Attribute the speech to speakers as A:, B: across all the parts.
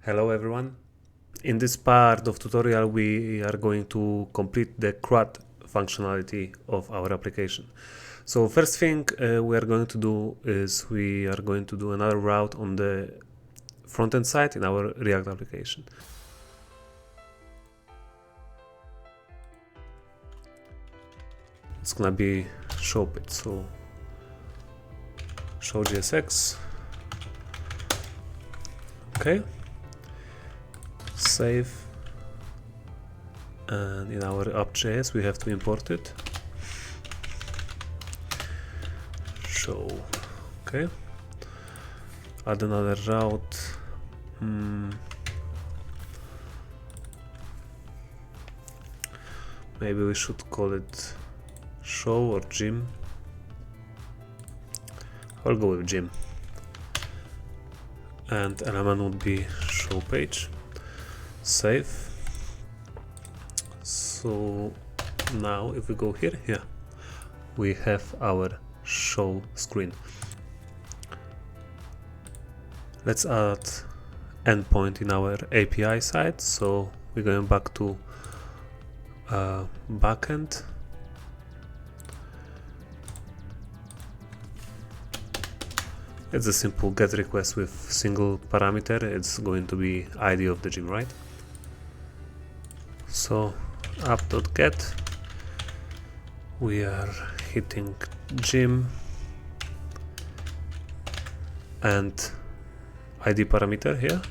A: Hello everyone. In this part of tutorial we are going to complete the CRUD functionality of our application. So first thing we are going to do is we are going to do another route on the front-end side in our React application. It's gonna be show page, so show JSX. Okay. Save, and in our app.js we have to import it. Show, okay. Add another route. Maybe we should call it show or gym. I'll go with gym, and element would be show page. Save. So now if we go here, we have our show screen. Let's add endpoint in our API side. So we're going back to backend. It's a simple GET request with single parameter. It's going to be ID of the gym, right? So app.get, we are hitting gym and ID parameter here,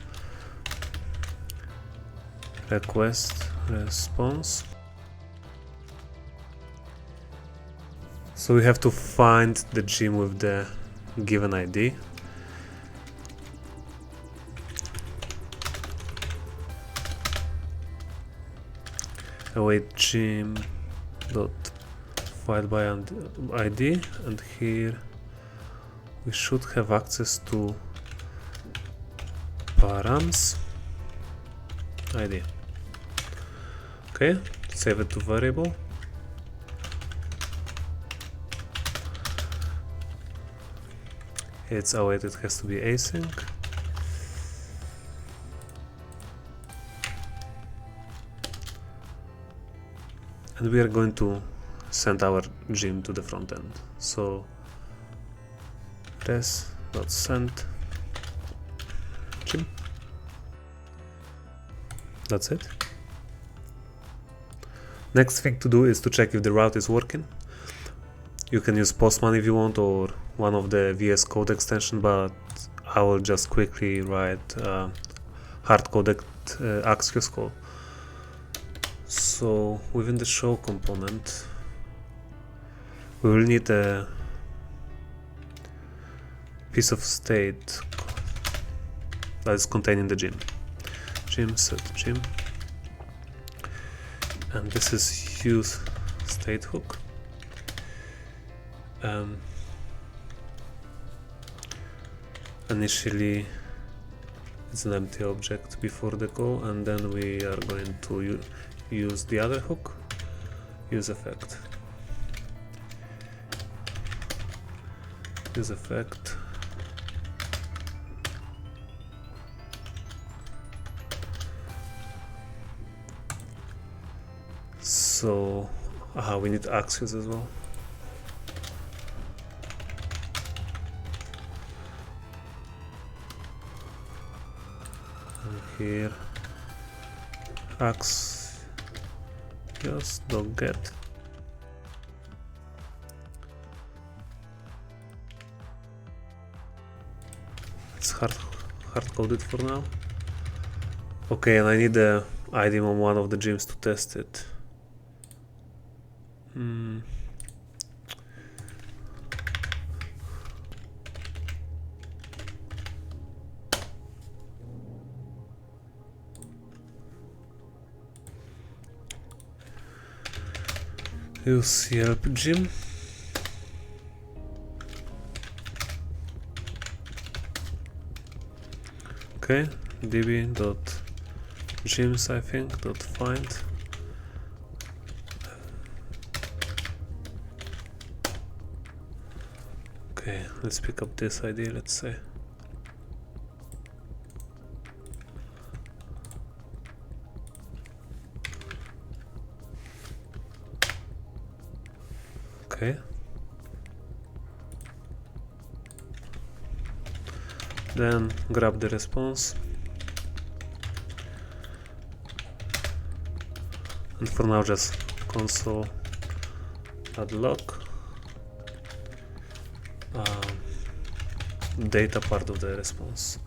A: request response. So we have to find the gym with the given ID. Await gym dot find by ID, and here we should have access to params ID. Okay, save it to variable. It's awaited, it has to be async. And we are going to send our gym to the front end. So res.send gym. That's it. Next thing to do is to check if the route is working. You can use Postman if you want, or one of the VS Code extension, but I will just quickly write hard-coded Axios code. So within the show component, we will need a piece of state that is contained in the gym. Gym set gym, and this is use state hook. Initially it's an empty object before the call, and then we are going to use the other hook, use effect. Use effect. So we need Axios as well. And here Axios.get. It's hard-coded for now. Okay, and I need the ID on one of the gyms to test it. Use YelpGym. Okay, db.gyms, I think, .find. Okay, let's pick up this ID, let's say. Okay. Then grab the response. And for now just console add log data part of the response,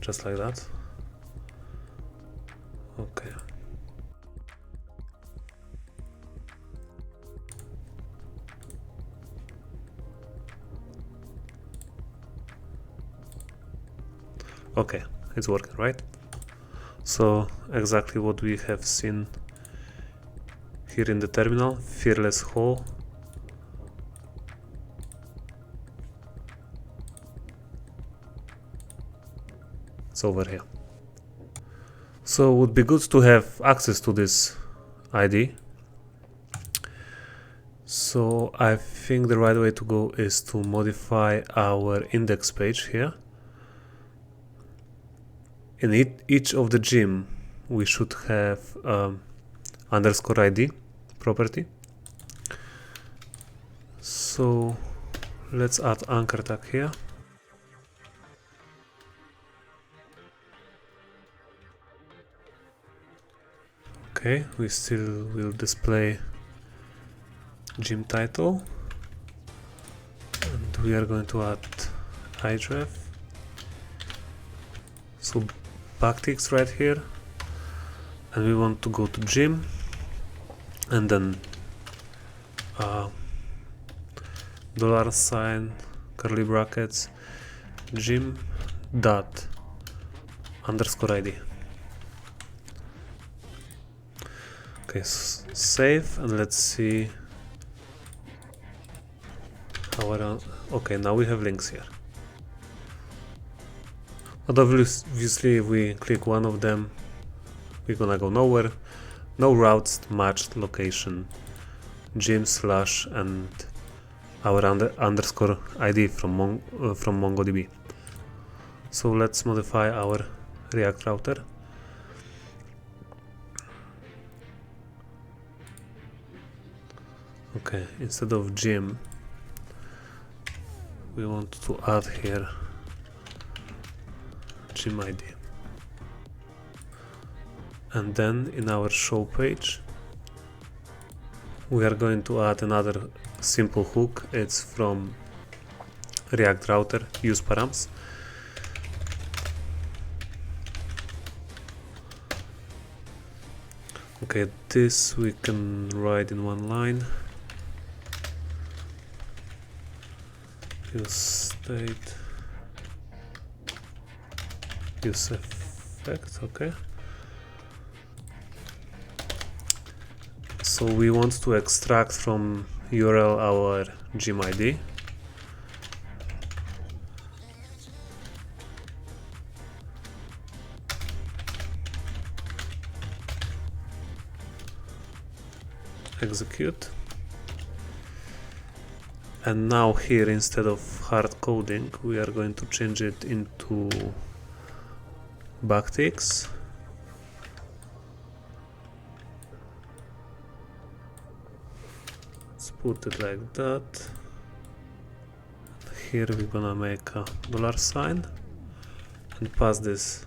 A: just like that. Okay. Okay, it's working, right? So exactly what we have seen here in the terminal, fearless hole. It's over here. So it would be good to have access to this ID. So I think the right way to go is to modify our index page here. In each of the gym, we should have underscore ID property. So let's add anchor tag here. Okay, we still will display gym title, and we are going to add href. So backticks right here, and we want to go to gym, and then $, curly brackets, gym dot underscore ID. Okay, save, and let's see our okay, now we have links here. But obviously if we click one of them, we're gonna go nowhere. No routes, matched location, gym slash, and our underscore ID from MongoDB. So let's modify our React router. Okay, instead of gym, we want to add here gym ID. And then in our show page, we are going to add another simple hook. It's from React router, use params. Okay, this we can write in one line. Use state, use effect, okay. So we want to extract from URL our gym ID. Execute. And now here, instead of hard coding, we are going to change it into backticks. Let's put it like that. Here we're gonna make a $, and pass this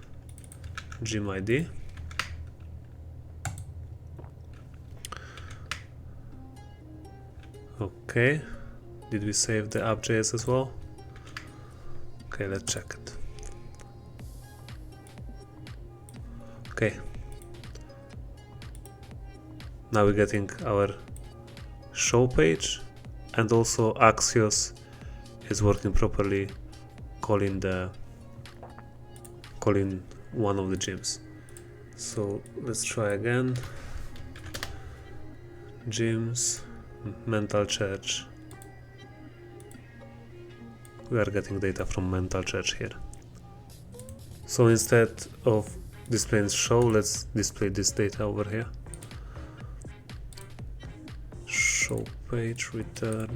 A: gym ID. Okay. Did we save the app.js as well? Okay, let's check it. Okay. Now we're getting our show page, and also Axios is working properly, calling one of the gyms. So let's try again. Gyms, mental church. We are getting data from mental church here. So instead of displaying show, let's display this data over here. Show page return.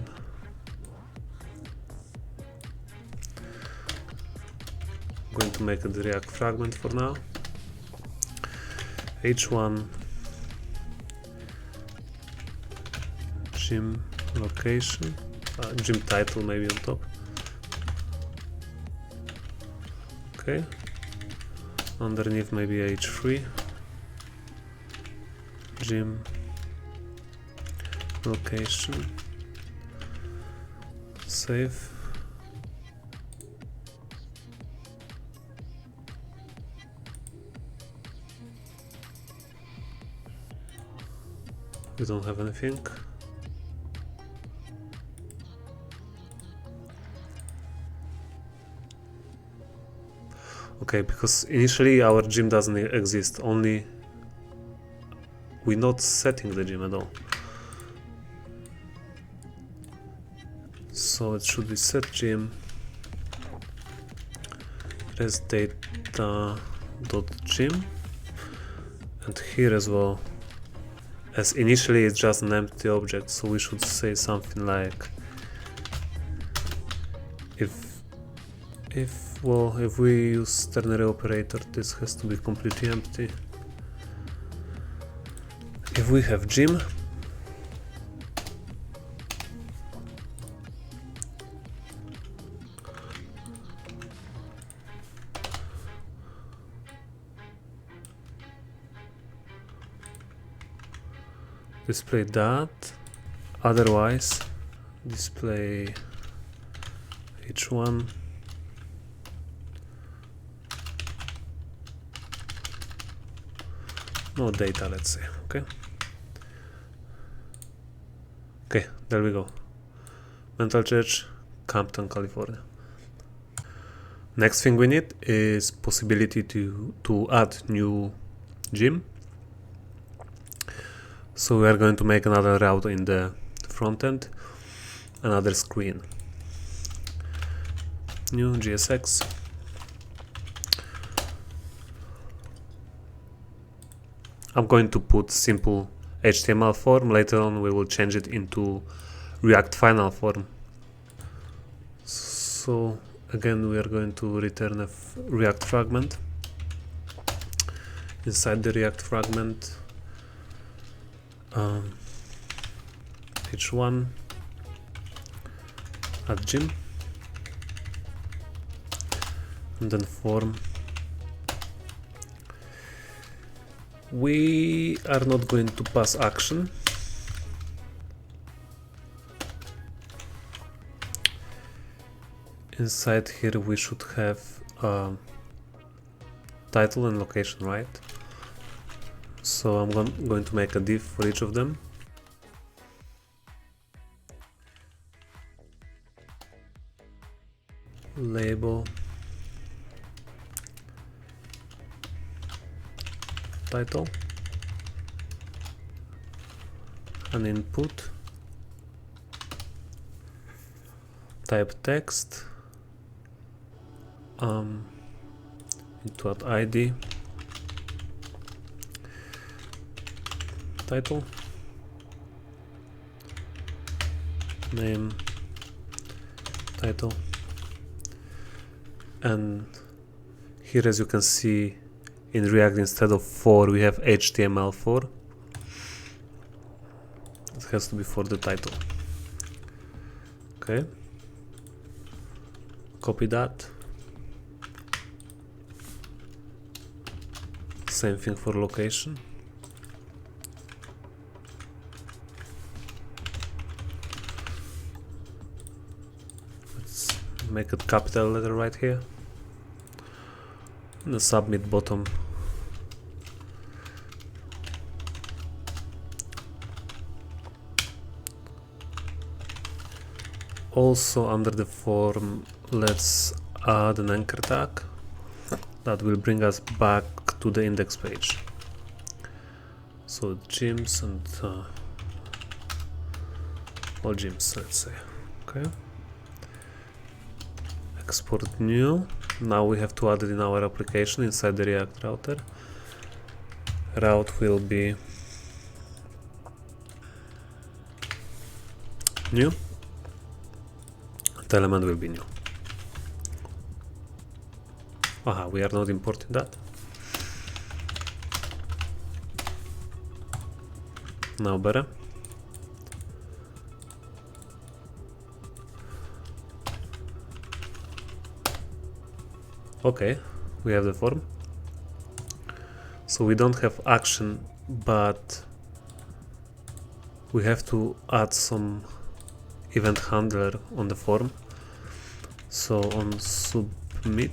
A: I'm going to make a React fragment for now. H1 gym location, gym title maybe on top. Okay, underneath maybe h3, gym, location, save. We don't have anything. Okay, because initially our gym doesn't exist, only we're not setting the gym at all. So it should be set gym res data.gym, and here as well, as initially it's just an empty object, so we should say something like if we use ternary operator, this has to be completely empty. If we have gym, display that, otherwise display h1, no data, let's say. Okay, there we go. Mental Church, Compton, California. Next thing we need is possibility to add new gym. So we are going to make another route in the front end, another screen. New GSX. I'm going to put simple HTML form. Later on we will change it into React final form. So again we are going to return a React fragment. Inside the React fragment, h1 add gym, and then form. We are not going to pass action. Inside here we should have title and location, right? So I'm going to make a div for each of them. Label, title, an input, type text, into add ID, title, name, title, and here, as you can see, in React, instead of 4 we have HTML4. It has to be for the title. Okay, copy that. Same thing for location. Let's make it capital letter right here. And the submit bottom. Also under the form, let's add an anchor tag that will bring us back to the index page. So gyms and all gyms, let's say. Okay. Export new. Now we have to add it in our application inside the React router. Route will be new. The element will be new. Aha, we are not importing that. Now better. Okay, we have the form. So we don't have action, but we have to add some event handler on the form. So on submit,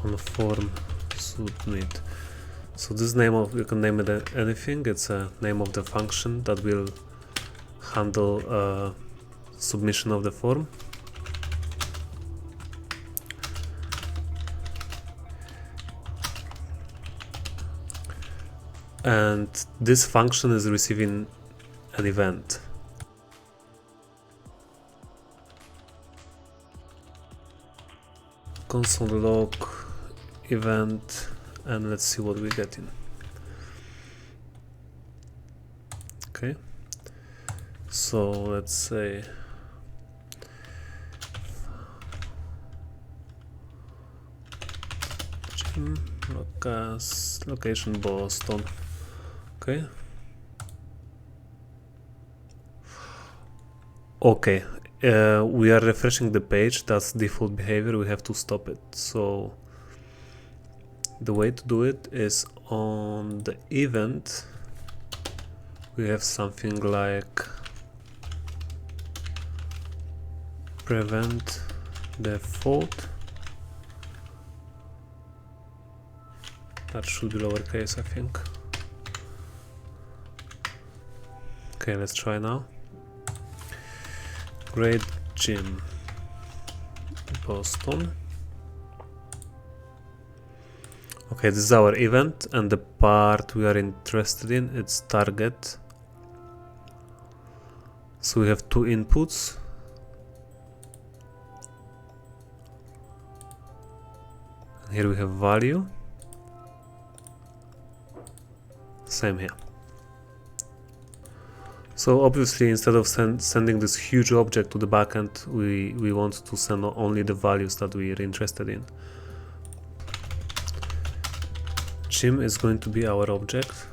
A: on form submit. So this name of, you can name it anything. It's a name of the function that will handle submission of the form. And this function is receiving an event. Console log event, and let's see what we get in. Okay, so let's say gym location Boston. Okay. Okay, we are refreshing the page. That's default behavior. We have to stop it. So the way to do it is on the event. We have something like prevent default. That should be lowercase, I think. Okay, let's try now. Great gym Boston. Okay, this is our event, and the part we are interested in, it's target. So we have two inputs. Here we have value. Same here. So obviously, instead of sending this huge object to the backend, we want to send only the values that we are interested in. Gym is going to be our object,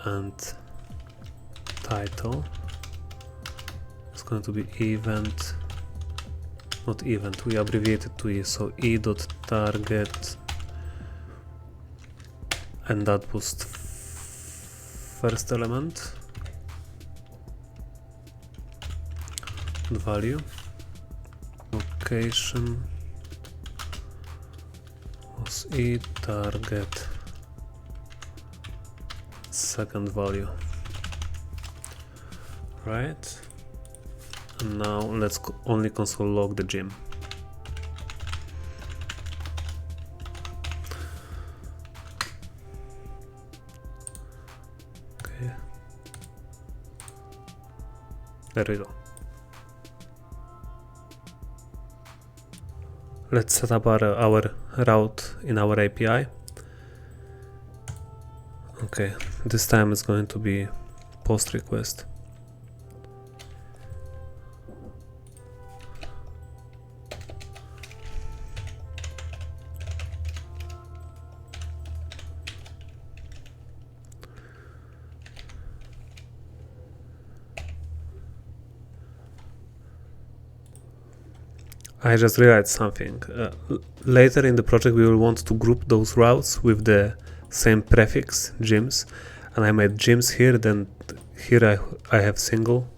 A: and title is going to be event, not event, we abbreviated to E, so e.target, and that was first element, value, location was e target, second value, right? And now let's only console log the gym. There we go. Let's set up our route in our API. Okay, this time it's going to be post request. I just realized something. Later in the project we will want to group those routes with the same prefix, gyms, and I made gyms here, then here I have single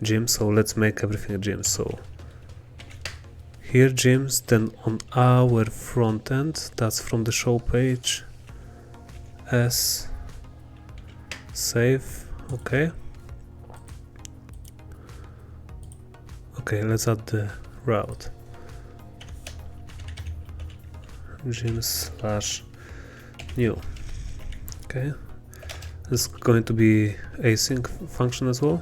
A: gym, so let's make everything a gym. So here gyms, then on our front end, that's from the show page, s save. Okay, let's add the route, gym/new. Okay, this is going to be async function as well.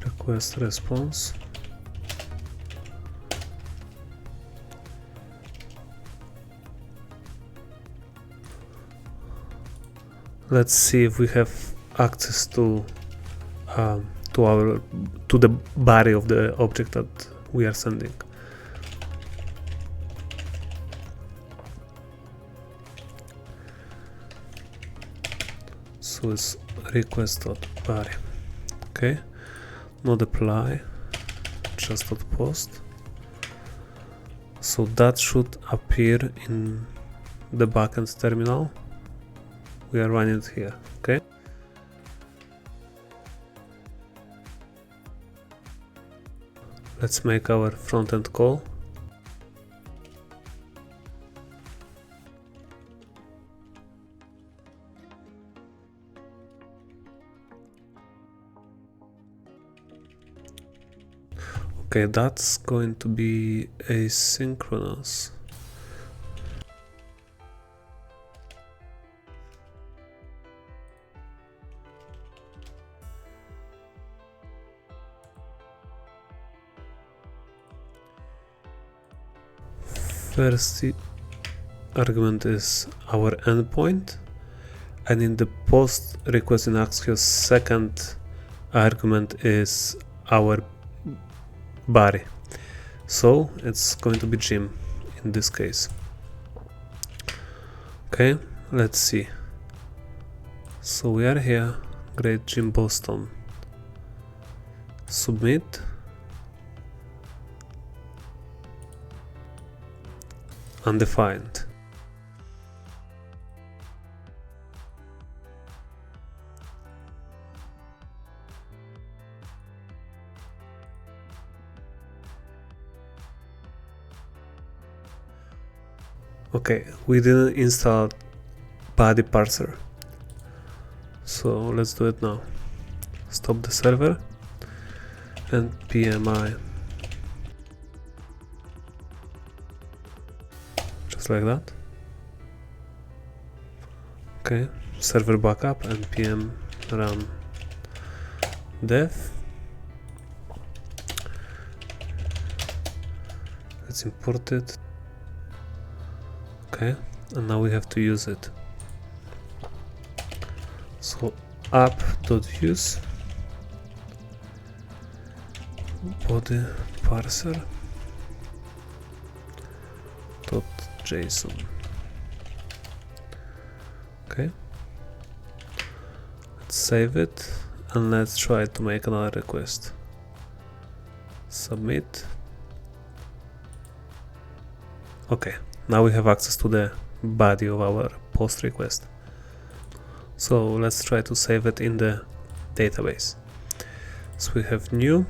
A: Request response. Let's see if we have access to the body of the object that we are sending. So So it's request.body. Okay, not apply, just .post. So that should appear in the backend terminal. We are running it here. Okay. Let's make our front-end call. Okay, that's going to be asynchronous. First argument is our endpoint, and in the post request in Axios, second argument is our body. So it's going to be gym in this case. Okay, let's see. So we are here, Great Gym Boston. Submit. Undefined. Okay, we didn't install body parser, so let's do it now. Stop the server and PMI, just like that. Okay, server backup and PM run dev. Let's import it. Okay, and now we have to use it. So app.use body parser .json. Okay, let's save it and let's try to make another request. Submit. Okay, now we have access to the body of our post request. So let's try to save it in the database. So we have new.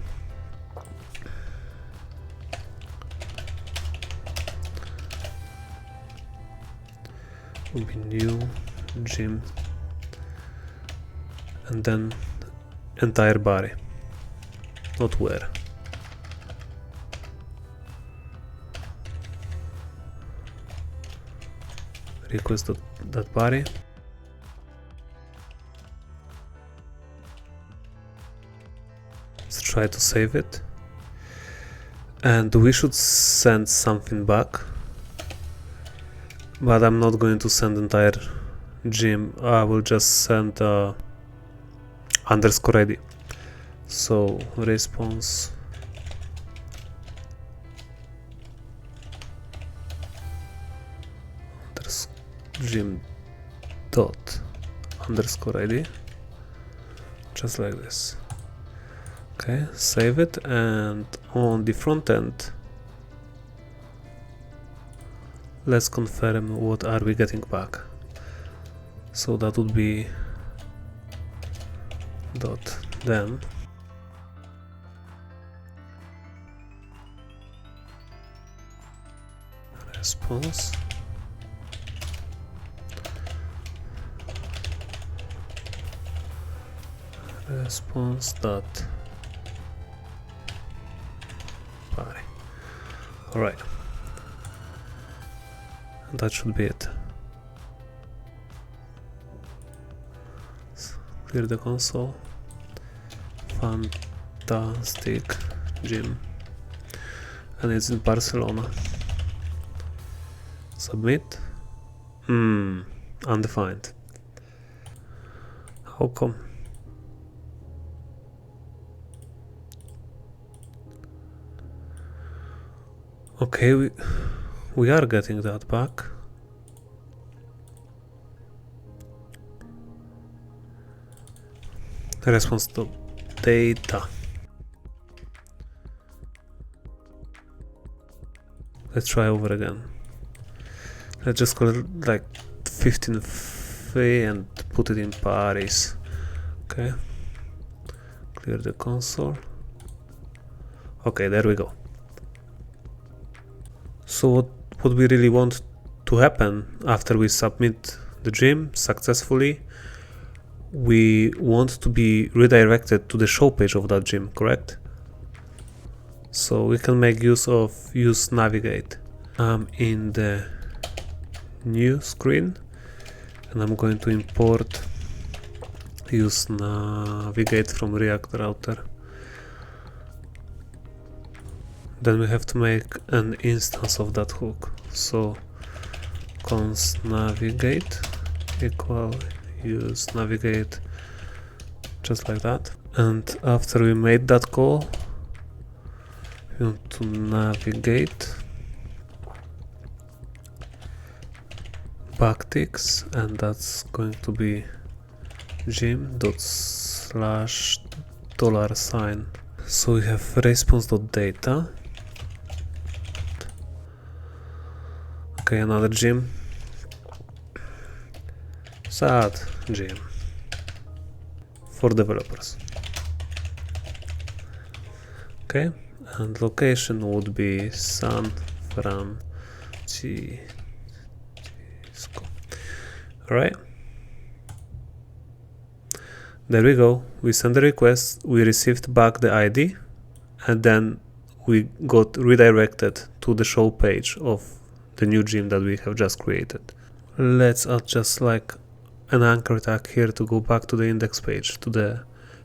A: Will be new gym and then entire body, not where. Request that body. Let's try to save it, and we should send something back, but I'm not going to send entire gym. I will just send underscore ID. So response gym dot underscore ID, just like this. Okay, save it, and on the front end let's confirm what are we getting back. So that would be dot then response dot body. All right, that should be it. Clear the console. Fantastic gym, and it's in Barcelona. Submit. Undefined. How come? Okay, we are getting that back. response to data. Let's try over again. Let's just call it like 15 free and put it in Paris. Okay. Clear the console. Okay, there we go. So what we really want to happen after we submit the gym successfully, we want to be redirected to the show page of that gym, correct? So we can make use of use navigate. I'm in the new screen and I'm going to import use navigate from React router. Then we have to make an instance of that hook. So const navigate equal use navigate, just like that. And after we made that call, we want to navigate backticks, and that's going to be gym./$sign. So we have response.data. Okay, another gym. Sad gym for developers. Okay, and location would be San Francisco. Alright, there we go. We sent the request, we received back the ID, and then we got redirected to the show page of the new gym that we have just created. Let's add just like an anchor tag here to go back to the index page, to the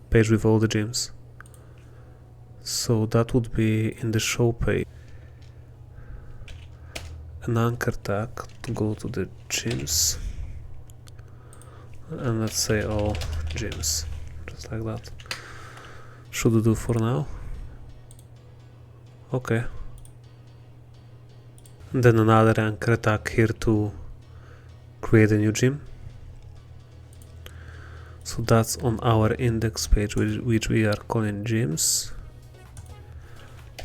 A: page with all the gyms. So that would be in the show page. An anchor tag to go to the gyms. And let's say all gyms, just like that. Should do for now. Okay. And then another anchor tag here to create a new gym. So that's on our index page, which we are calling gyms.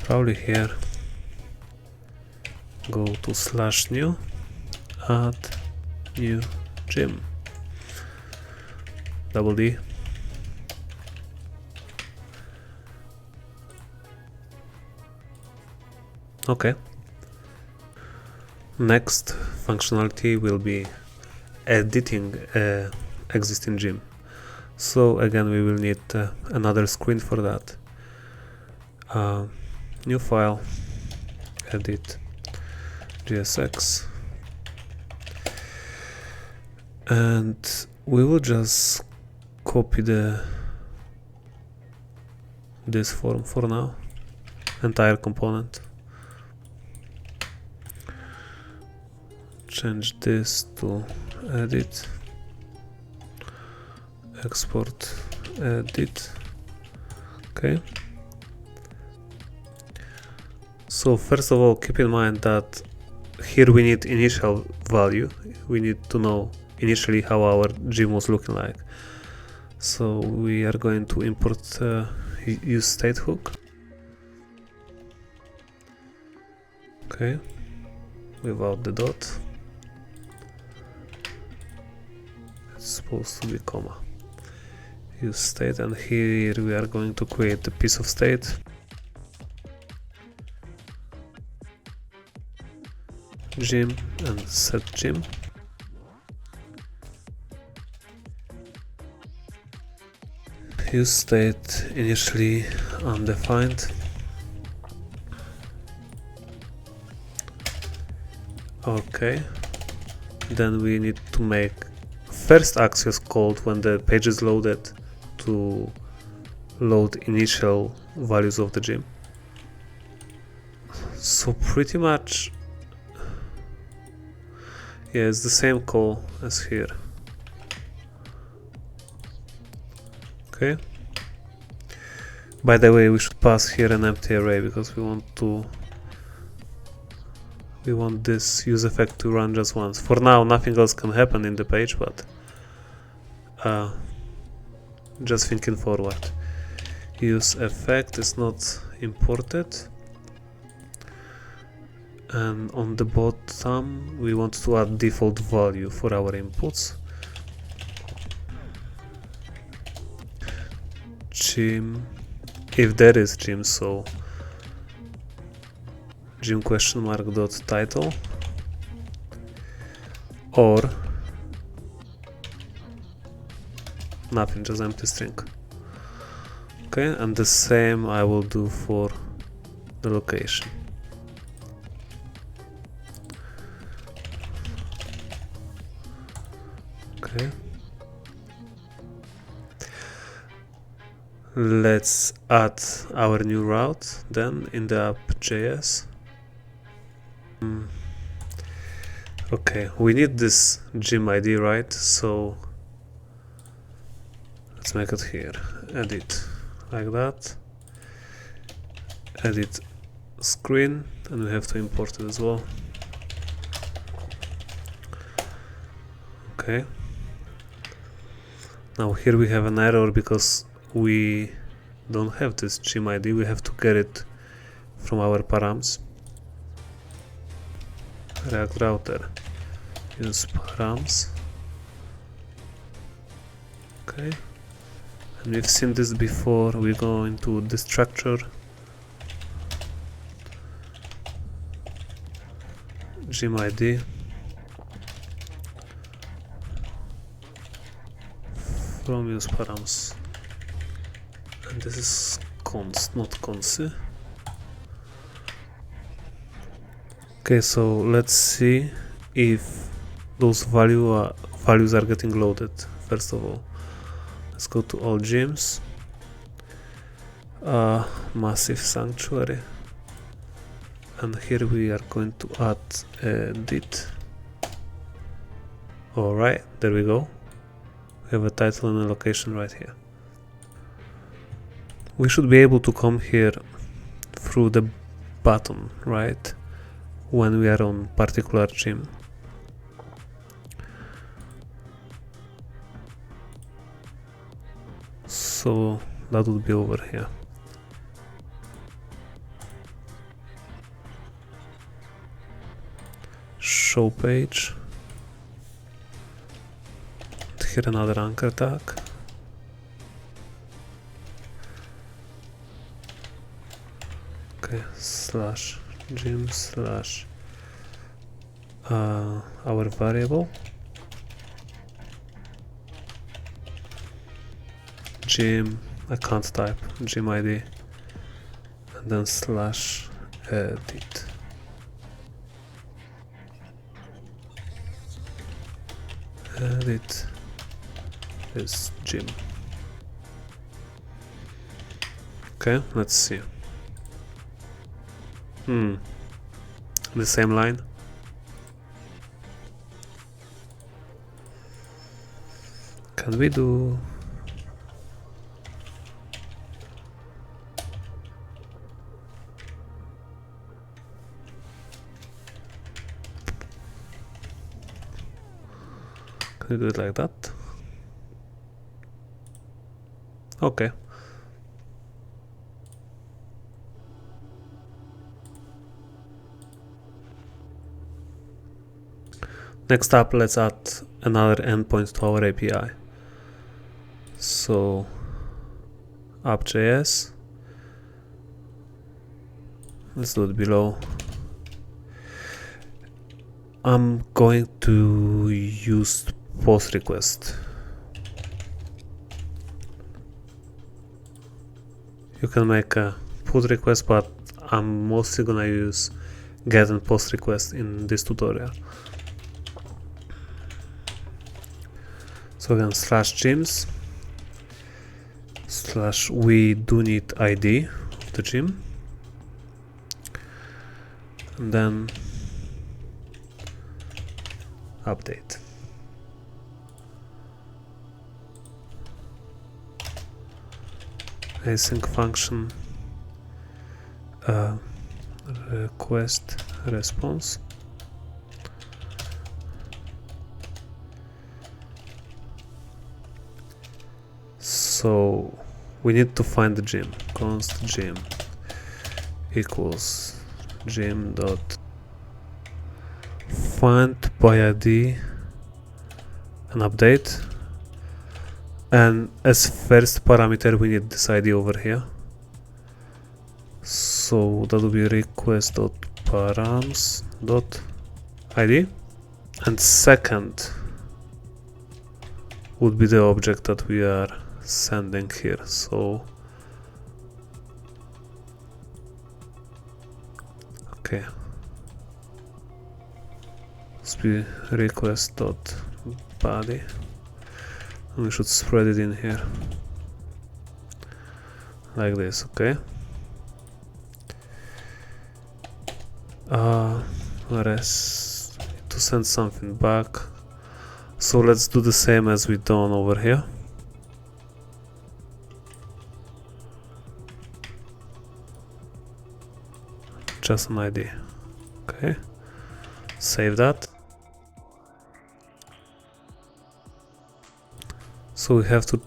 A: Probably here. Go to /new, add new gym. Double D. Okay. Next functionality will be editing existing gym. So again, we will need another screen for that. New file, edit GSX, and we will just copy this form for now, entire component. Change this to edit, export, edit. Okay. So first of all, keep in mind that here we need initial value. We need to know initially how our gym was looking like. So we are going to import use state hook. Okay, without the dot. It's supposed to be comma. Use state, and here we are going to create a piece of state. Gym and set gym. Use state initially undefined. Okay, then we need to make first Axios called when the page is loaded to load initial values of the gym. So pretty much, yeah, it's the same call as here. Okay. By the way, we should pass here an empty array because we want this use effect to run just once. For now, nothing else can happen in the page, but just thinking forward. Use effect is not imported, and on the bottom we want to add default value for our inputs. Gym, if there is gym, so gym question mark dot title, or nothing, just empty string. Okay, and the same I will do for the location. Okay, let's add our new route then in the app.js. Okay, we need this gym ID, right? So let's make it here. Edit like that. Edit screen, and we have to import it as well. Okay. Now here we have an error because we don't have this gym ID. We have to get it from our params. React router, use params. Okay, and we've seen this before. We go into the structure, gym ID, from use params, and this is const, not consi. Okay, so let's see if those values are getting loaded. First of all, let's go to all gyms, massive sanctuary, and here we are going to add edit. Alright, there we go. We have a title and a location right here. We should be able to come here through the button, right? When we are on particular gym. So that would be over here. Show page. Here another anchor tag. Okay, slash gym slash our variable gym account type gym ID, and then slash edit. Edit is gym. Okay, let's see. The same line. Can we do it like that? Okay. Next up, let's add another endpoint to our API. So app.js, let's do it below. I'm going to use post request. You can make a put request, but I'm mostly gonna use get and post request in this tutorial. So again, slash gyms slash we do need ID of the gym, and then update. Async function request response. So we need to find the gym. Const gym equals gym dot find by ID and update, and as first parameter we need this ID over here. So that will be request dot params dot ID, and second would be the object that we are sending here. So okay, this be request dot body, and we should spread it in here like this. Okay, whereas to send something back, so let's do the same as we done over here. Just an ID. Okay, save that. So we have to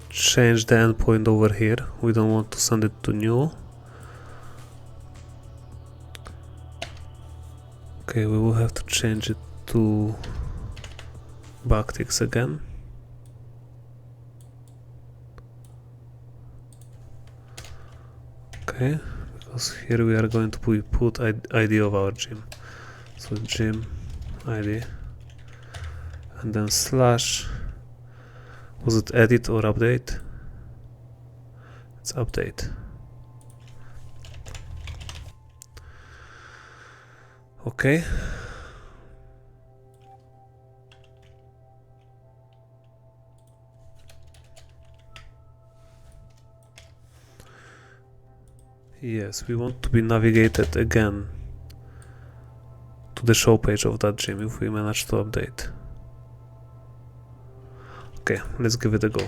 A: change the endpoint over here. We don't want to send it to new. Okay, we will have to change it to backticks again. Okay, because here we are going to put ID of our gym. So gym ID, and then slash, was it edit or update? It's update. Okay. Yes, we want to be navigated again to the show page of that gym if we manage to update. Okay, let's give it a go.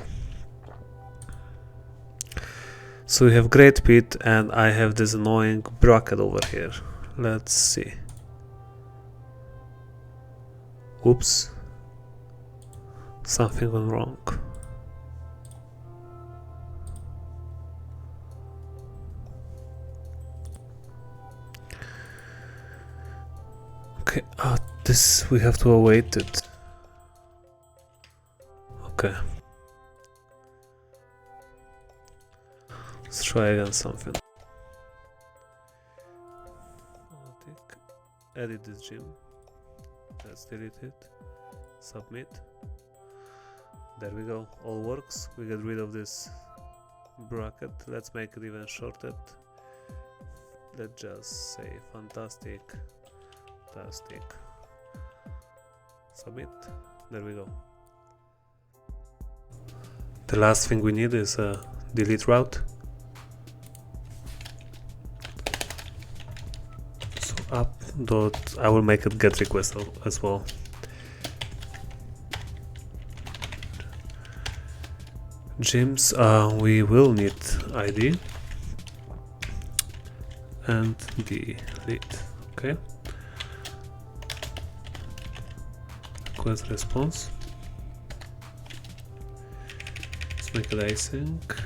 A: So we have great pit, and I have this annoying bracket over here. Let's see. Oops, something went wrong. Okay, this we have to await it. Okay, let's try again something. Edit this gym. Let's delete it. Submit. There we go. All works. We get rid of this bracket. Let's make it even shorter. Let's just say fantastic. Fantastic. Submit. There we go. The last thing we need is a delete route. So up dot, I will make it get request as well. Gyms, we will need ID and delete. Okay. Request response. Let's make it async.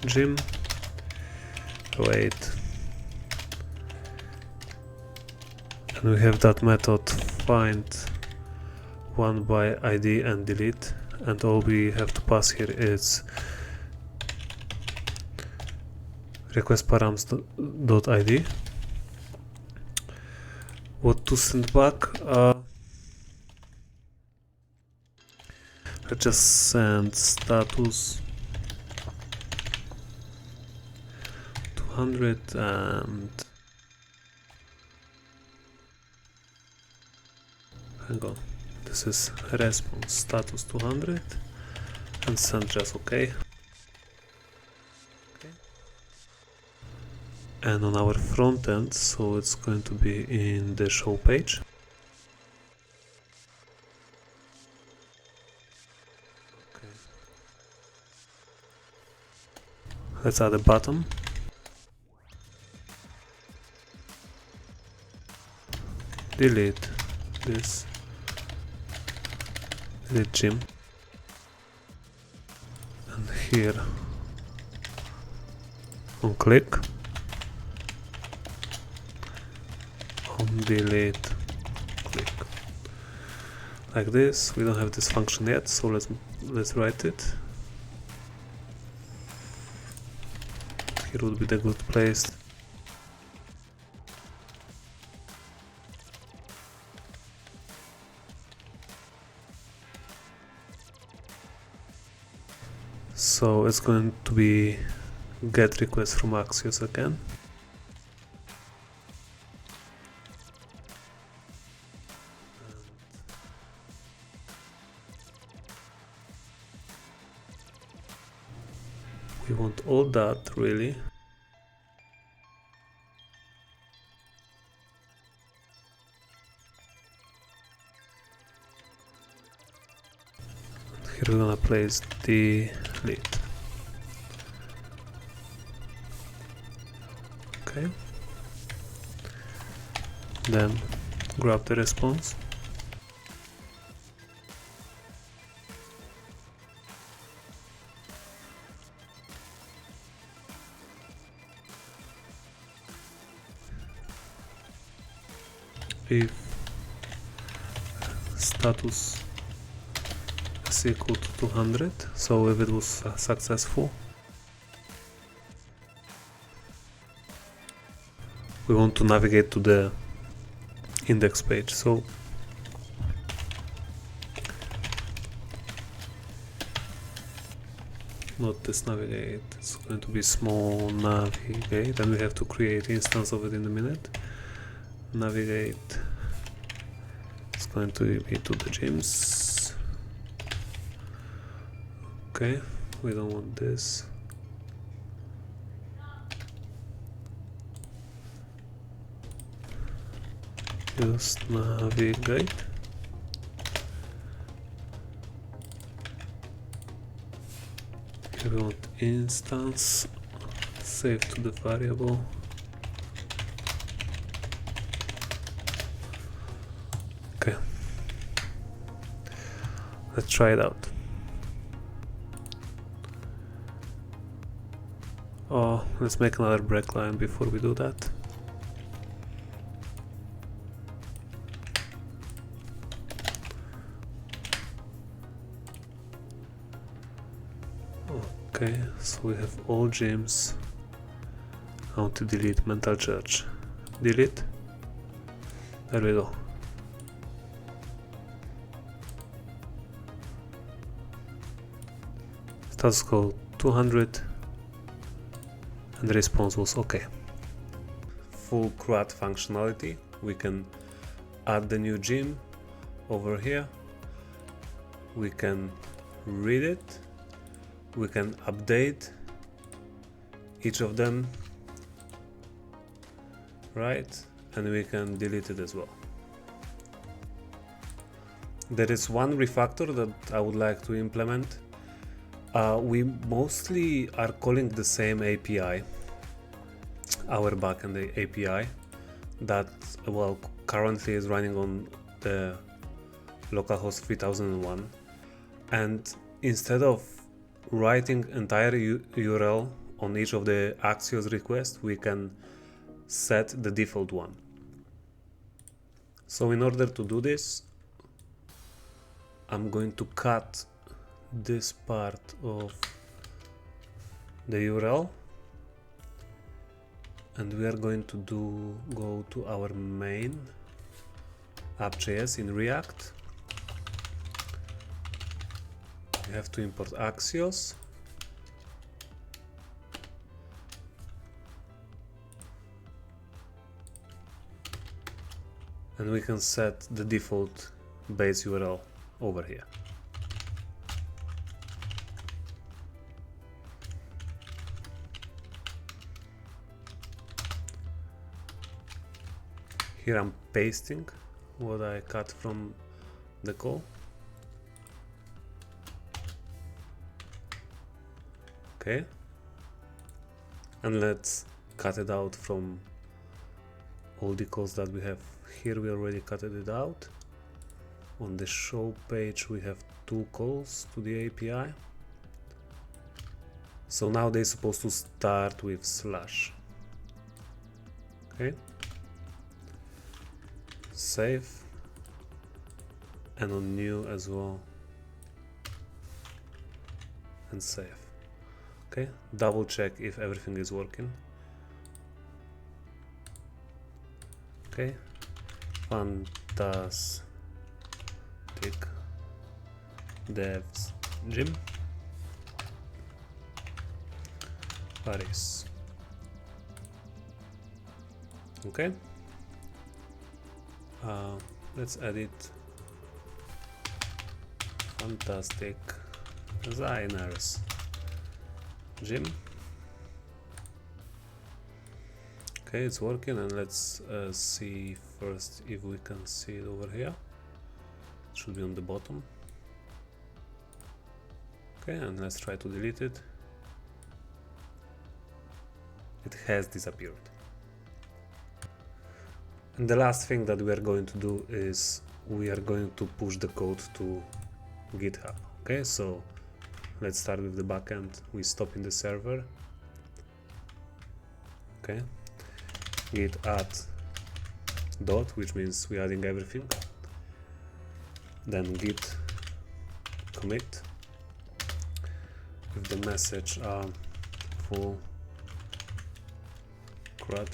A: Gym, wait, and we have that method find one by ID and delete, and all we have to pass here is request params dot ID. What to send back? Let's just send status 200 and hang on, this is response status 200 and send just okay. And on our front end, so it's going to be in the show page. Let's add a button. Delete this. Delete gym. And here on click on delete click. Like this. We don't have this function yet, so let's write it. Here would be the good place. So it's going to be get request from Axios again. We want all that really. Here we're gonna place delete. Okay. Then grab the response. If status is equal to 200, so if it was successful, we want to navigate to the index page. So not this navigate, it's going to be small navigate, and we have to create instance of it in a minute. Navigate, it's going to be to the gyms. Okay, we don't want this. Use navigate. Here we want instance, save to the variable. Okay, let's try it out. Oh, let's make another break line before we do that. Okay, so we have all gyms. I want to delete mental church. Delete. There we go. Status code 200 and the response was okay. Full CRUD functionality. We can add the new gym over here. We can read it. We can update each of them, right? And we can delete it as well. There is one refactor that I would like to implement. We mostly are calling the same API, our backend API, that currently is running on the localhost 3001, and instead of writing entire URL on each of the Axios requests, we can set the default one. So in order to do this, I'm going to cut this part of the URL, and we are going to go to our main app.js in React. We have to import Axios. And we can set the default base URL over here. Here I'm pasting what I cut from the call. Okay. And let's cut it out from all the calls that we have here. We already cut it out. On the show page we have 2 calls to the API. So now they're supposed to start with slash. Okay. Save. And on new as well. And save. Okay. Double check if everything is working. Okay. Fantastic. Devs gym. Paris. Okay. Let's edit. Fantastic designers gym. Okay, it's working, and let's see first if we can see it over here. It should be on the bottom. Okay, and let's try to delete it. It has disappeared. And the last thing that we are going to do is we are going to push the code to GitHub. Okay, so let's start with the backend. We stop in the server. Okay, git add dot, which means we're adding everything. Then git commit with the message full CRUD.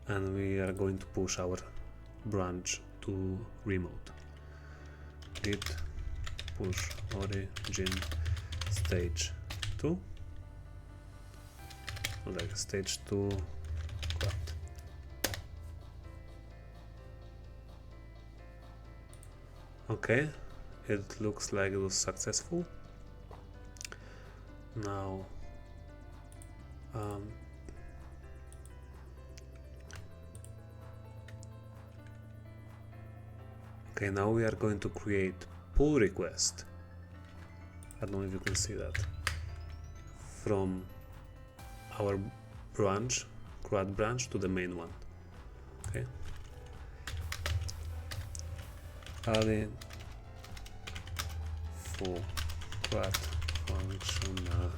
A: And we are going to push our branch to remote. Git push origin stage 2, like stage 2 CRUD. Okay, it looks like it was successful. Now okay, now we are going to create pull request. I don't know if you can see that. From our branch, CRUD branch, to the main one. Okay. Adding full CRUD functionality.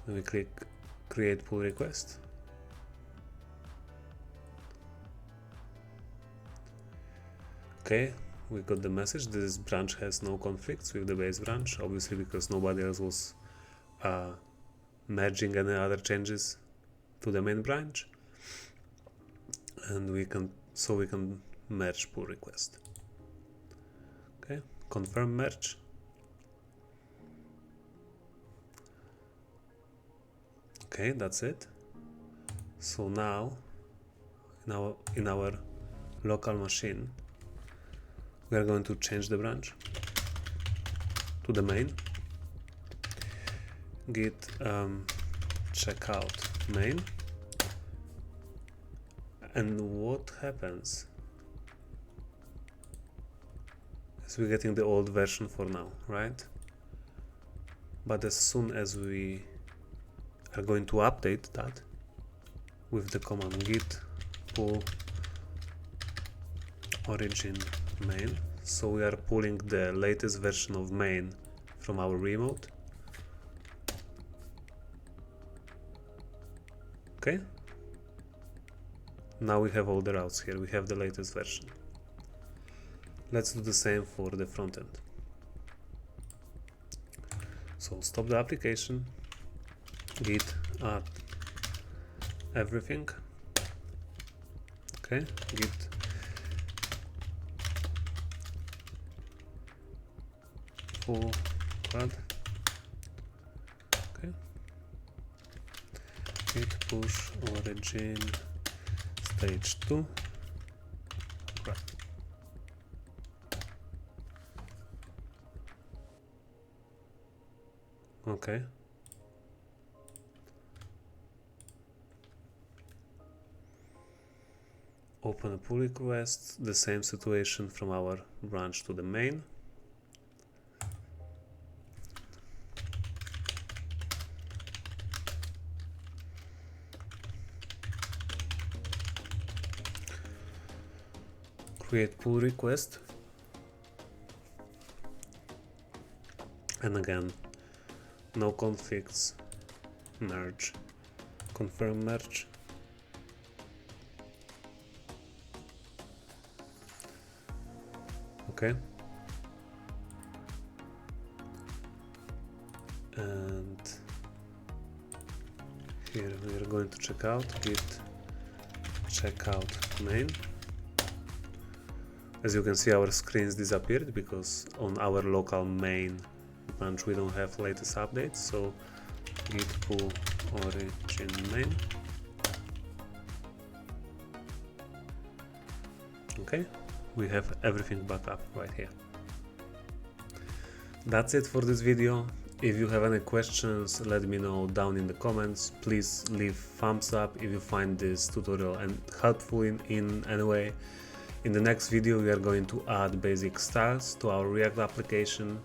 A: Then we click create pull request. Okay, we got the message. This branch has no conflicts with the base branch, obviously because nobody else was merging any other changes to the main branch, and we can merge pull request. Okay, confirm merge. Okay, that's it. So now in our local machine we are going to change the branch to the main. Git checkout main. And what happens is we're getting the old version for now, right? But as soon as we are going to update that with the command git pull origin main, so we are pulling the latest version of main from our remote. Okay, now we have all the routes here, we have the latest version. Let's do the same for the front end. So stop the application, git add everything. Okay, git full CRUD. Okay, git push origin stage 2 CRUD. Okay, Open a pull request, the same situation from our branch to the main. Create pull request, and again, no conflicts, merge, confirm merge. Okay, and here we are going to check out git checkout main. As you can see, our screens disappeared because on our local main branch we don't have latest updates. So git pull origin main. Okay, we have everything back up right here. That's it for this video. If you have any questions, let me know down in the comments. Please leave thumbs up if you find this tutorial and helpful in any way. In the next video we are going to add basic styles to our React application.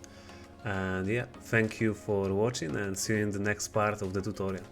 A: And yeah, thank you for watching and see you in the next part of the tutorial.